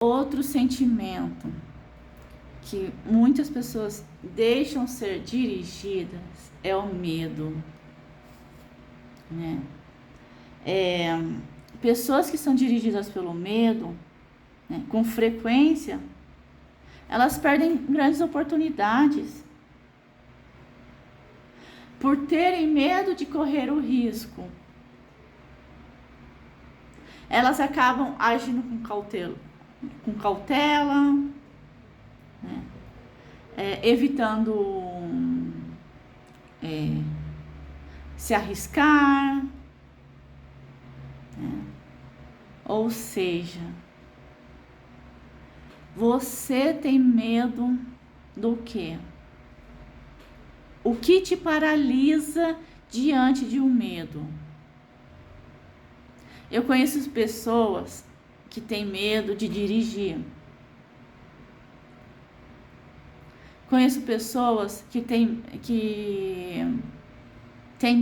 Outro sentimento que muitas pessoas deixam ser dirigidas é o medo, né? Pessoas que são dirigidas pelo medo, né, com frequência, elas perdem grandes oportunidades por terem medo de correr o risco. Elas acabam agindo com cautela, né? Evitando se arriscar, né? Ou seja, você tem medo do quê? O que te paralisa diante de um medo? Eu conheço pessoas que têm medo de dirigir. Conheço pessoas que têm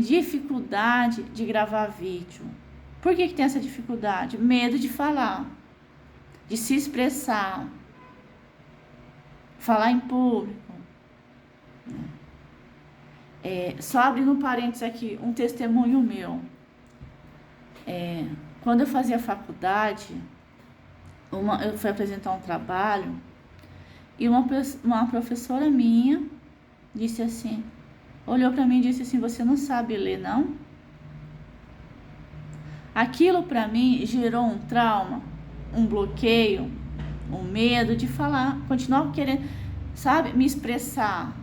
dificuldade de gravar vídeo. Por que tem essa dificuldade? Medo de falar, de se expressar, falar em público. Só abrindo um parênteses aqui, um testemunho meu. Quando eu fazia faculdade, eu fui apresentar um trabalho e uma professora minha disse assim, olhou para mim e disse assim, você não sabe ler, não? Aquilo para mim gerou um trauma, um bloqueio, um medo de falar, continuar querendo, sabe, me expressar.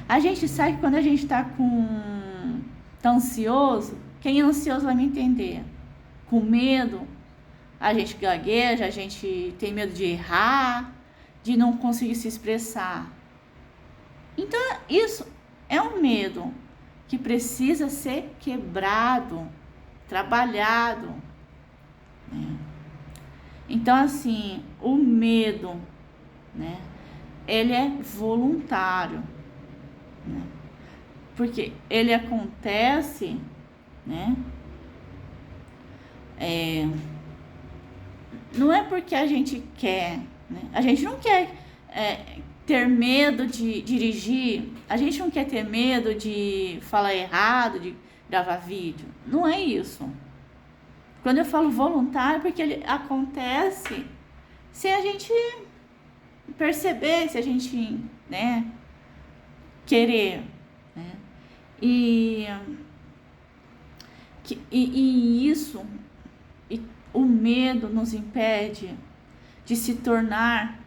A gente sabe que quando a gente tá ansioso, quem é ansioso vai me entender. Com medo, a gente gagueja, a gente tem medo de errar, de não conseguir se expressar. Então, isso é um medo que precisa ser quebrado, trabalhado, né? Então, assim, o medo, né, ele é voluntário, né? Porque ele acontece, né? Não é porque a gente quer, né? A gente não quer ter medo de dirigir, a gente não quer ter medo de falar errado, de gravar vídeo. Não é isso. Quando eu falo voluntário, porque ele acontece sem a gente perceber, se a gente, né, querer, né? E isso, o medo nos impede de se tornar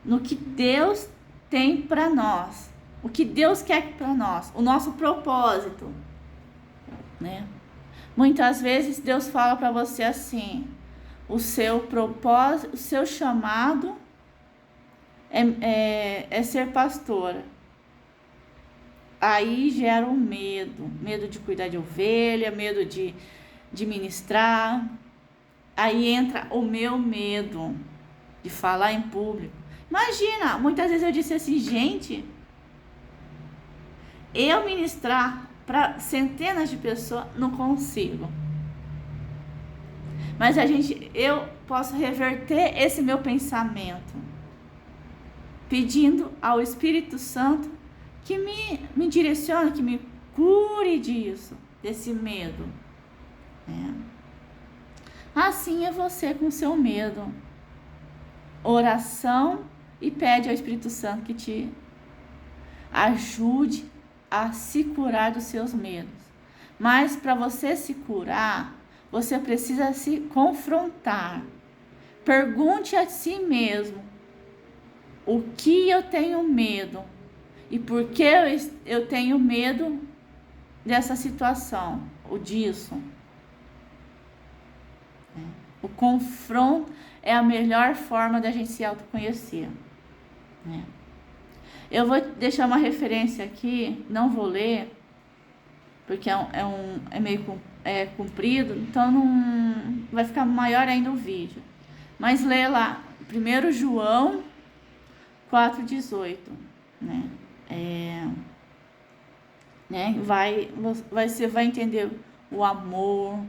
no que Deus tem para nós, o que Deus quer para nós, o nosso propósito, né? Muitas vezes Deus fala para você assim, o seu propósito, o seu chamado é ser pastora. Aí gera um medo de cuidar de ovelha, medo de ministrar. Aí entra o meu medo de falar em público. Imagina, muitas vezes eu disse assim, gente, eu ministrar para centenas de pessoas não consigo. Mas eu posso reverter esse meu pensamento, pedindo ao Espírito Santo que me direcione, que me cure disso, desse medo. Assim é você com seu medo. Oração e pede ao Espírito Santo que te ajude a se curar dos seus medos. Mas para você se curar, você precisa se confrontar. Pergunte a si mesmo: o que eu tenho medo? E por que eu tenho medo dessa situação, ou disso? O confronto é a melhor forma da gente se autoconhecer, né? Eu vou deixar uma referência aqui, não vou ler, porque é meio comprido, então não vai ficar maior ainda o vídeo. Mas lê lá, 1 João 4,18, né? Você vai entender o amor,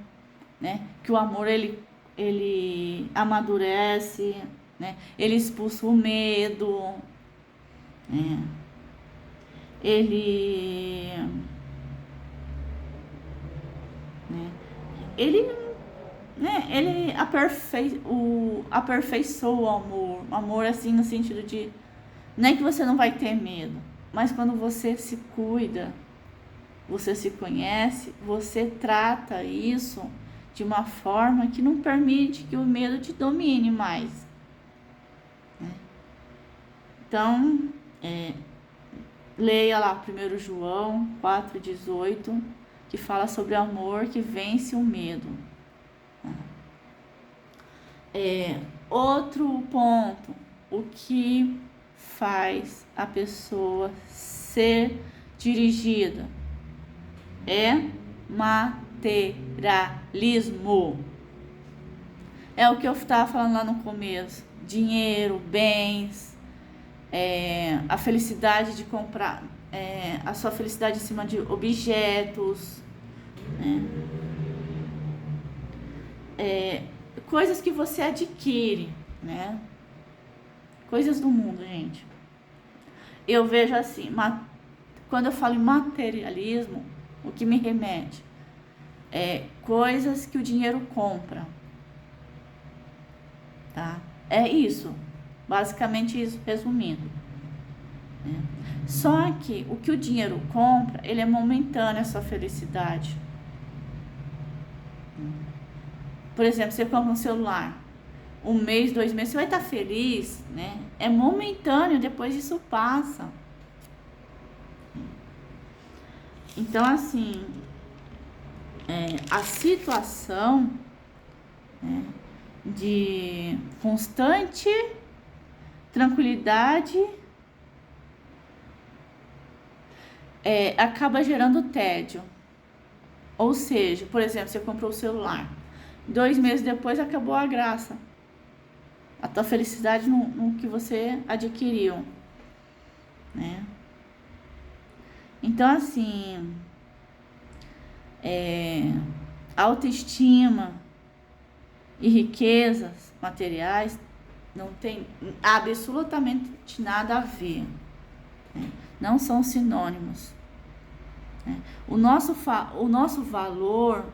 né? Que o amor ele ele amadurece, né? Ele expulsa o medo, né? Ele, né? Ele, né? Ele aperfeiçoa o amor. Amor, assim, no sentido de, não é que você não vai ter medo, mas quando você se cuida, você se conhece, você trata isso de uma forma que não permite que o medo te domine mais, né? Então, leia lá 1 João 4,18, que fala sobre o amor que vence o medo. Outro ponto, o que faz a pessoa ser dirigida é materialismo. É o que eu estava falando lá no começo: dinheiro, bens, a felicidade de comprar, a sua felicidade em cima de objetos, né? Coisas que você adquire, né? Coisas do mundo, gente. Eu vejo assim, quando eu falo em materialismo, o que me remete é coisas que o dinheiro compra, tá? É isso, basicamente isso, resumindo, né? Só que o que o dinheiro compra, ele é momentâneo, a sua felicidade. Por exemplo, você compra um celular, 1 mês, 2 meses, você vai estar feliz, né? É momentâneo, depois isso passa. Então, assim, a situação, né, de constante tranquilidade acaba gerando tédio. Ou seja, por exemplo, você comprou o celular, 2 meses depois acabou a graça, a tua felicidade no que você adquiriu, né? Então, assim, autoestima e riquezas materiais não tem absolutamente nada a ver, né? Não são sinônimos, né? O nosso valor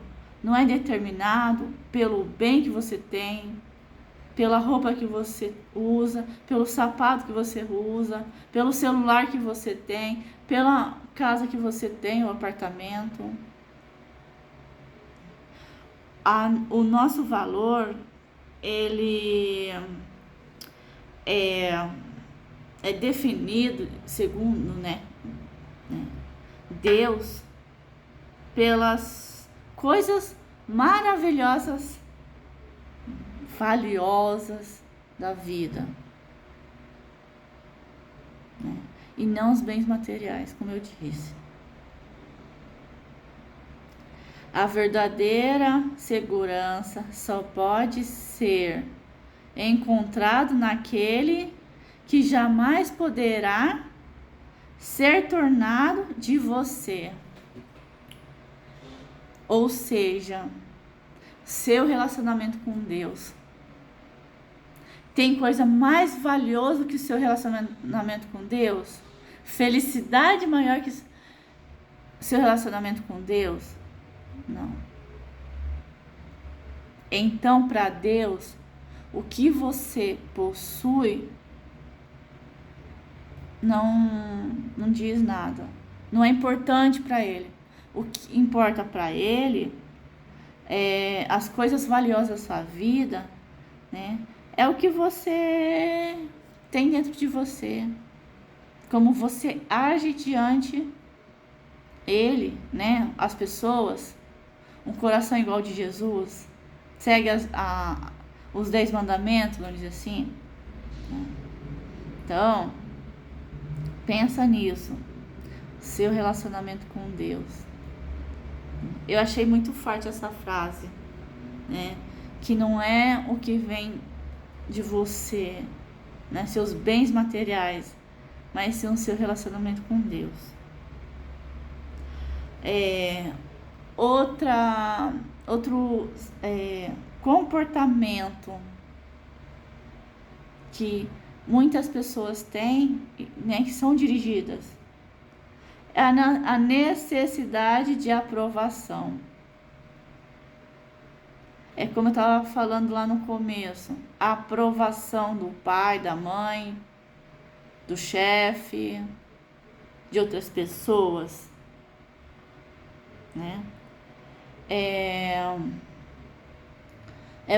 não é determinado pelo bem que você tem, pela roupa que você usa, pelo sapato que você usa, pelo celular que você tem, pela casa que você tem, o apartamento. O nosso valor, ele é definido, segundo, né, Deus, pelas coisas maravilhosas, valiosas da vida, né? E não os bens materiais, como eu disse. A verdadeira segurança só pode ser encontrado naquele que jamais poderá ser tornado de você. Ou seja, seu relacionamento com Deus. Tem coisa mais valiosa que o seu relacionamento com Deus? Felicidade maior que seu relacionamento com Deus? Não. Então, para Deus, o que você possui não diz nada. Não é importante para Ele. O que importa para Ele é as coisas valiosas da sua vida, né? É o que você tem dentro de você, como você age diante Ele, né? As pessoas, um coração igual de Jesus, segue os 10 mandamentos, vamos dizer assim, né? Então, pensa nisso, seu relacionamento com Deus. Eu achei muito forte essa frase, né? Que não é o que vem de você, né? Seus bens materiais, mas sim o seu relacionamento com Deus. comportamento que muitas pessoas têm, né, que são dirigidas, é a necessidade de aprovação. É como eu estava falando lá no começo, a aprovação do pai, da mãe, do chefe, de outras pessoas, né? É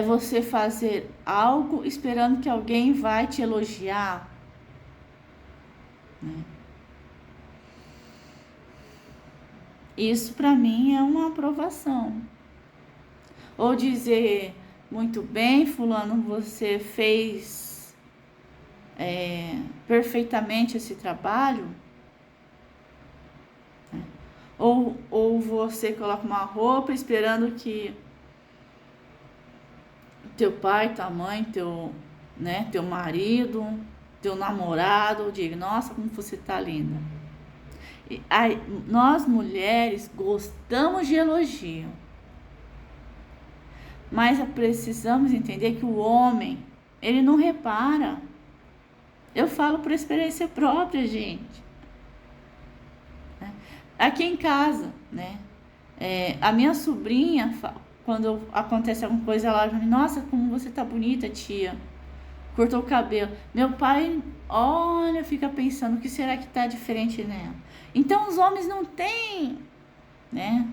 você fazer algo esperando que alguém vai te elogiar, né? Isso para mim é uma aprovação. Ou dizer, muito bem, fulano, você fez perfeitamente esse trabalho. Ou você coloca uma roupa esperando que teu pai, tua mãe, teu marido, teu namorado diga, nossa, como você tá linda. Nós mulheres gostamos de elogio. Mas precisamos entender que o homem, ele não repara. Eu falo por experiência própria, gente. Aqui em casa, né? A minha sobrinha, quando acontece alguma coisa, ela fala, nossa, como você tá bonita, tia. Cortou o cabelo. Meu pai, olha, fica pensando, o que será que tá diferente nela? Então, os homens não têm, né?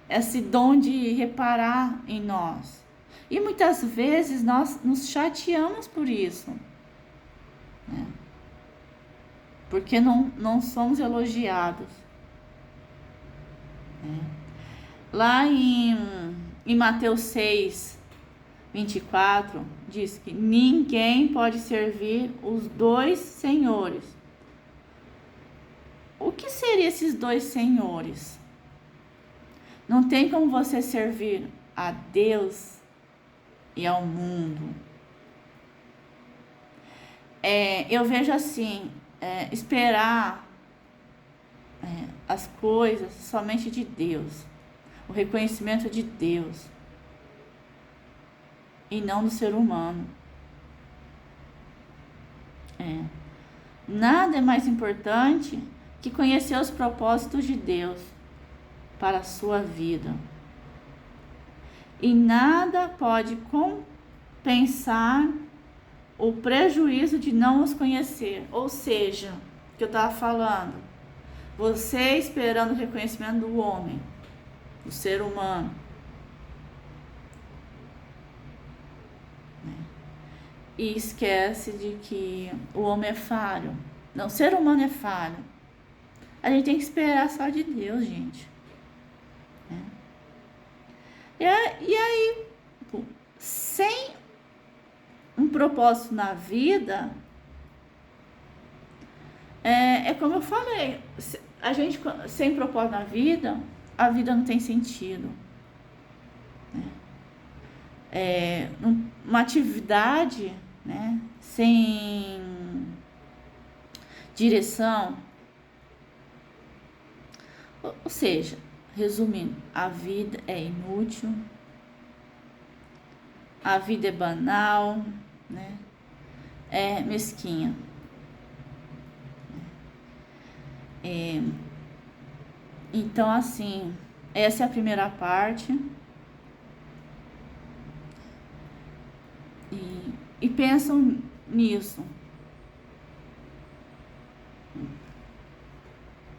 Esse dom de reparar em nós. E muitas vezes nós nos chateamos por isso, né? Porque não somos elogiados, né? Lá em Mateus 6, 24, diz que ninguém pode servir os dois senhores. O que seriam esses dois senhores? Não tem como você servir a Deus e ao mundo. Eu vejo assim, esperar as coisas somente de Deus, o reconhecimento de Deus e não do ser humano. Nada é mais importante que conhecer os propósitos de Deus para a sua vida. E nada pode compensar o prejuízo de não os conhecer. Ou seja, o que eu estava falando, você esperando o reconhecimento do homem, do ser humano, né? E esquece de que o homem é falho. Não, o ser humano é falho. A gente tem que esperar só de Deus, gente. E aí, sem um propósito na vida, é como eu falei, a gente sem propósito na vida, a vida não tem sentido, né? Uma atividade, né, sem direção, ou seja, resumindo, a vida é inútil, a vida é banal, né? É mesquinha. Então, assim, essa é a primeira parte. E pensam nisso.